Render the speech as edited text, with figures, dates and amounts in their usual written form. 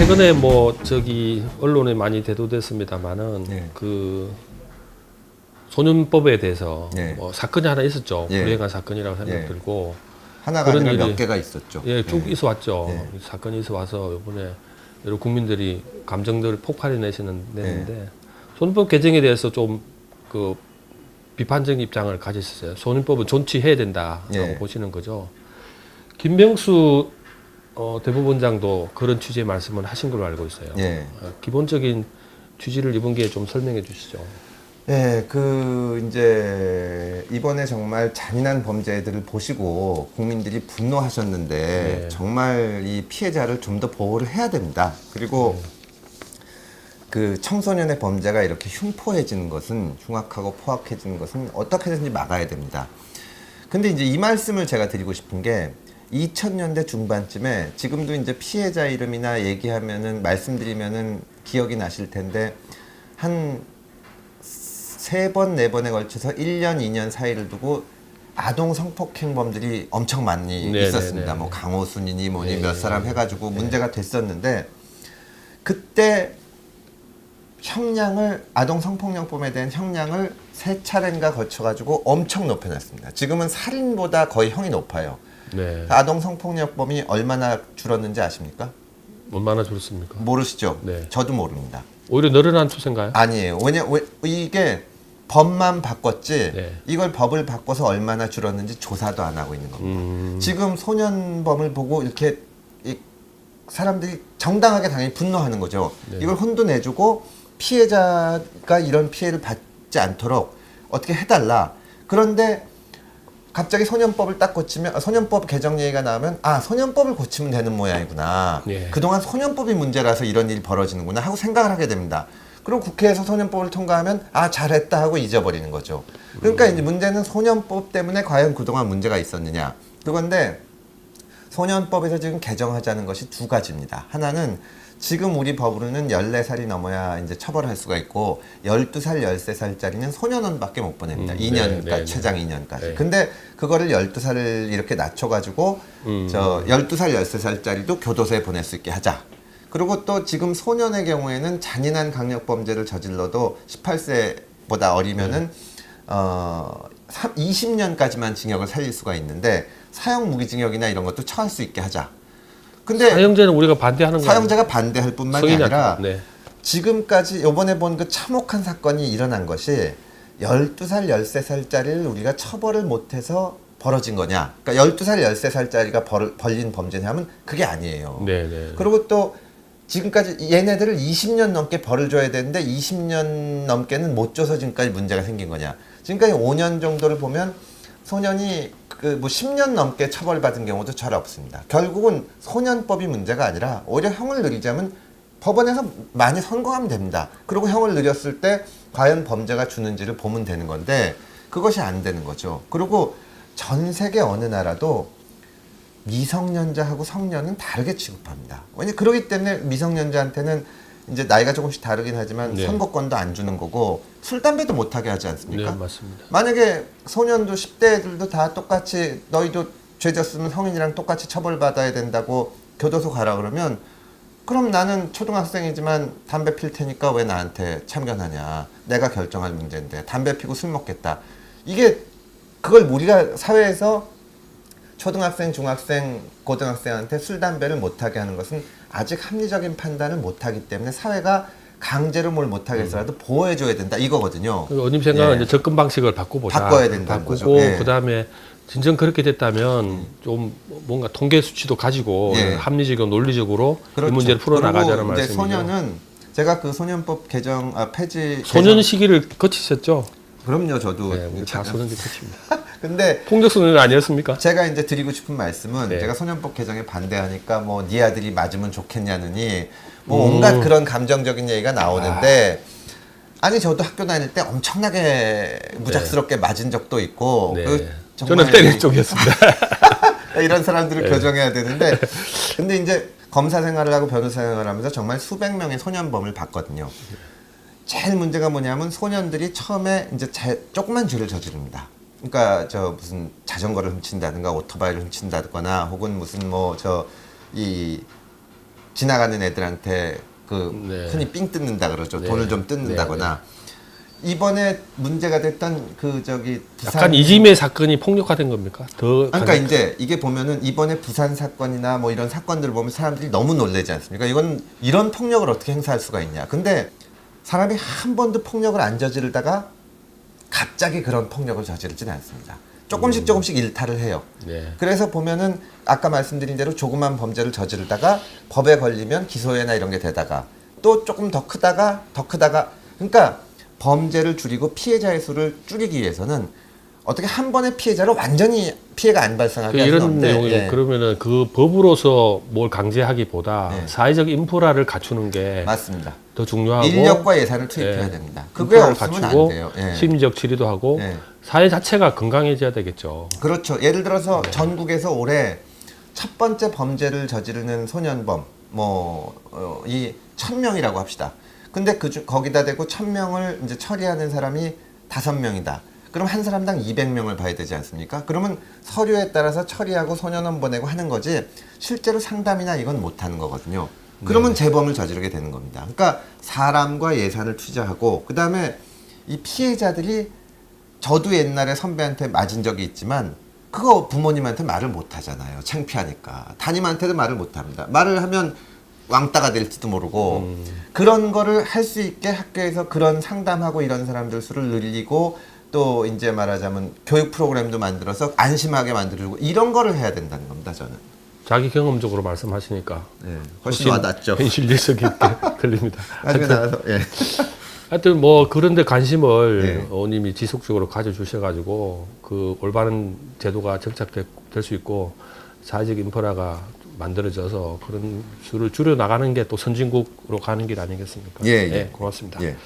최근에 뭐 저기 언론에 많이 대두됐습니다만은 네. 그 소년법에 대해서 네. 뭐 사건이 하나 있었죠. 예. 불행한 사건이라고 생각 예. 들고 하나가 그런 아니라 몇 일이- 개가 있었죠. 예, 쭉 예. 있어 왔죠. 네. 사건이 있어 와서 이번에 여러 국민들이 감정들을 폭발해 내시는데 소년법 개정에 대해서 좀 그 비판적 입장을 가지셨어요. 소년법은 존치해야 된다라고 네. 보시는 거죠. 김명수 대법원장도 그런 취지의 말씀을 하신 걸로 알고 있어요. 예. 기본적인 취지를 이번 기회에 좀 설명해 주시죠. 예, 이제 이번에 정말 잔인한 범죄들을 보시고 국민들이 분노하셨는데 네. 정말 이 피해자를 좀 더 보호를 해야 됩니다. 그리고 그 청소년의 범죄가 이렇게 흉포해지는 것은 흉악하고 포악해지는 것은 어떻게든지 막아야 됩니다. 근데 이제 이 말씀을 제가 드리고 싶은 게 2000년대 중반쯤에 지금도 이제 피해자 이름이나 얘기하면은 말씀드리면은 기억이 나실 텐데 한 3번, 4번에 걸쳐서 1년, 2년 사이를 두고 아동 성폭행범들이 엄청 많이 네네네. 있었습니다. 뭐 강호순이니 뭐니 네. 몇 사람 해가지고 문제가 됐었는데 그때 형량을 아동 성폭력범에 대한 형량을 3차례인가 거쳐가지고 엄청 높여놨습니다. 지금은 살인보다 거의 형이 높아요. 네. 아동 성폭력범이 얼마나 줄었는지 아십니까? 얼마나 좋습니까? 모르시죠? 네. 저도 모릅니다. 오히려 늘어난 추세인가요? 아니에요. 이게 법만 바꿨지 네. 이걸 법을 바꿔서 얼마나 줄었는지 조사도 안 하고 있는 겁니다. 지금 소년범을 보고 이렇게 사람들이 정당하게 당연히 분노하는 거죠. 네. 이걸 혼도 내주고 피해자가 이런 피해를 받지 않도록 어떻게 해달라. 그런데 갑자기 소년법을 딱 고치면 소년법 개정 얘기가 나오면 소년법을 고치면 되는 모양이구나. 예. 그동안 소년법이 문제라서 이런 일이 벌어지는구나 하고 생각을 하게 됩니다. 그리고 국회에서 소년법을 통과하면 잘했다 하고 잊어버리는 거죠. 그러니까 이제 문제는 소년법 때문에 과연 그동안 문제가 있었느냐. 그건데 소년법에서 지금 개정하자는 것이 두 가지입니다. 하나는 지금 우리 법으로는 14살이 넘어야 이제 처벌할 수가 있고 12살, 13살짜리는 소년원밖에 못 보냅니다. 2년까지, 네. 최장 2년까지. 네. 근데 그거를 12살을 이렇게 낮춰가지고 12살, 13살짜리도 교도소에 보낼 수 있게 하자. 그리고 또 지금 소년의 경우에는 잔인한 강력범죄를 저질러도 18세보다 어리면은 20년까지만 징역을 살릴 수가 있는데 사형 무기징역이나 이런 것도 처할 수 있게 하자. 근데 사형제는 우리가 반대하는 거예요. 사형자가 반대할 뿐만이 아니라 네. 지금까지 이번에 본 그 참혹한 사건이 일어난 것이 12살, 13살짜리를 우리가 처벌을 못해서 벌어진 거냐. 그러니까 12살, 13살짜리가 벌린 범죄냐면 그게 아니에요. 네. 그리고 또 지금까지 얘네들을 20년 넘게 벌을 줘야 되는데 20년 넘게는 못 줘서 지금까지 문제가 생긴 거냐. 지금까지 5년 정도를 보면 소년이 뭐 10년 넘게 처벌받은 경우도 잘 없습니다. 결국은 소년법이 문제가 아니라 오히려 형을 늘리자면 법원에서 많이 선고하면 됩니다. 그리고 형을 늘렸을 때 과연 범죄가 주는지를 보면 되는 건데 그것이 안 되는 거죠. 그리고 전 세계 어느 나라도 미성년자하고 성년은 다르게 취급합니다. 왜냐면 그러기 때문에 미성년자한테는 이제 나이가 조금씩 다르긴 하지만 네. 선거권도 안 주는 거고 술, 담배도 못하게 하지 않습니까? 네, 맞습니다. 만약에 소년도 10대 애들도 다 똑같이 너희도 죄 졌으면 성인이랑 똑같이 처벌받아야 된다고 교도소 가라 그러면 그럼 나는 초등학생이지만 담배 필 테니까 왜 나한테 참견하냐. 내가 결정할 문제인데 담배 피고 술 먹겠다. 그걸 우리가 사회에서 초등학생, 중학생, 고등학생한테 술, 담배를 못하게 하는 것은 아직 합리적인 판단을 못하기 때문에 사회가 강제로 뭘 못하게 해서라도 보호해줘야 된다 이거거든요. 언님 생각은 예. 이제 접근 방식을 바꿔보자. 바꿔야 된다는 바꾸고 거죠. 예. 그다음에 진정 그렇게 됐다면 좀 뭔가 통계 수치도 가지고 예. 합리적이고 논리적으로 그렇죠. 이 문제를 풀어나가자는 그리고 이제 말씀이죠. 소년은 제가 그 소년법 개정 폐지 소년 개정- 시기를 거치셨죠? 그럼요 저도 네, 우리 다 소년기 거칩니다. 근데 폭력 소년 아니었습니까? 제가 이제 드리고 싶은 말씀은 네. 제가 소년법 개정에 반대하니까 뭐 네 아들이 맞으면 좋겠냐느니 뭐 온갖 그런 감정적인 얘기가 나오는데 아니 저도 학교 다닐 때 엄청나게 무작스럽게 맞은 적도 있고 네. 정말 저는 때릴 쪽이었습니다. 이런 사람들을 네. 교정해야 되는데 근데 이제 검사 생활을 하고 변호사 생활을 하면서 정말 수백 명의 소년범을 봤거든요. 제일 문제가 뭐냐면 소년들이 처음에 이제 조그만 죄를 저지릅니다. 그러니까 무슨 자전거를 훔친다든가 오토바이를 훔친다거나 혹은 무슨 지나가는 애들한테 그 네. 흔히 삥 뜯는다 그러죠. 네. 돈을 좀 뜯는다거나. 이번에 문제가 됐던 그 저기 부산 약간 이짐의 사건이 폭력화된 겁니까? 더 그러니까 이제 이게 보면은 이번에 부산 사건이나 뭐 이런 사건들을 보면 사람들이 너무 놀라지 않습니까? 이건 이런 폭력을 어떻게 행사할 수가 있냐. 근데 사람이 한 번도 폭력을 안 저지르다가 갑자기 그런 폭력을 저지르지는 않습니다. 조금씩 일탈을 해요. 네. 그래서 보면은 아까 말씀드린 대로 조그만 범죄를 저지르다가 법에 걸리면 기소회나 이런 게 되다가 또 조금 더 크다가 그러니까 범죄를 줄이고 피해자의 수를 줄이기 위해서는 어떻게 한 번에 피해자로 완전히 피해가 안 발생하게 할 수는 이런 없는데 내용이 예. 그러면은 그 법으로서 뭘 강제하기보다 네. 사회적 인프라를 갖추는 게 더 맞습니다. 중요하고 인력과 예산을 투입해야 예. 됩니다. 그게 인프라를 없으면 갖추고 안 돼요. 예. 심리적 치료도 하고 예. 사회 자체가 건강해져야 되겠죠. 그렇죠. 예를 들어서 전국에서 올해 첫 번째 범죄를 저지르는 소년범 이 1000명이라고 합시다. 근데 거기다 대고 1000명을 이제 처리하는 사람이 5명이다. 그럼 한 사람당 200명을 봐야 되지 않습니까? 그러면 서류에 따라서 처리하고 소년원 보내고 하는 거지 실제로 상담이나 이건 못 하는 거거든요. 그러면 재범을 저지르게 되는 겁니다. 그러니까 사람과 예산을 투자하고 그다음에 이 피해자들이 저도 옛날에 선배한테 맞은 적이 있지만 그거 부모님한테 말을 못 하잖아요. 창피하니까. 담임한테도 말을 못 합니다. 말을 하면 왕따가 될지도 모르고 그런 거를 할 수 있게 학교에서 그런 상담하고 이런 사람들 수를 늘리고 또 이제 말하자면 교육 프로그램도 만들어서 안심하게 만들고 이런 거를 해야 된다는 겁니다. 저는. 자기 경험적으로 말씀하시니까 네, 훨씬 와닿죠. 현실리석 있게 들립니다. 나중에 나가서 예. 하여튼 뭐 그런데 관심을 네. 어머님이 지속적으로 가져주셔가지고 그 올바른 제도가 정착될 수 있고 사회적 인프라가 만들어져서 그런 수를 줄여 나가는 게 또 선진국으로 가는 길 아니겠습니까? 예, 예. 고맙습니다. 예.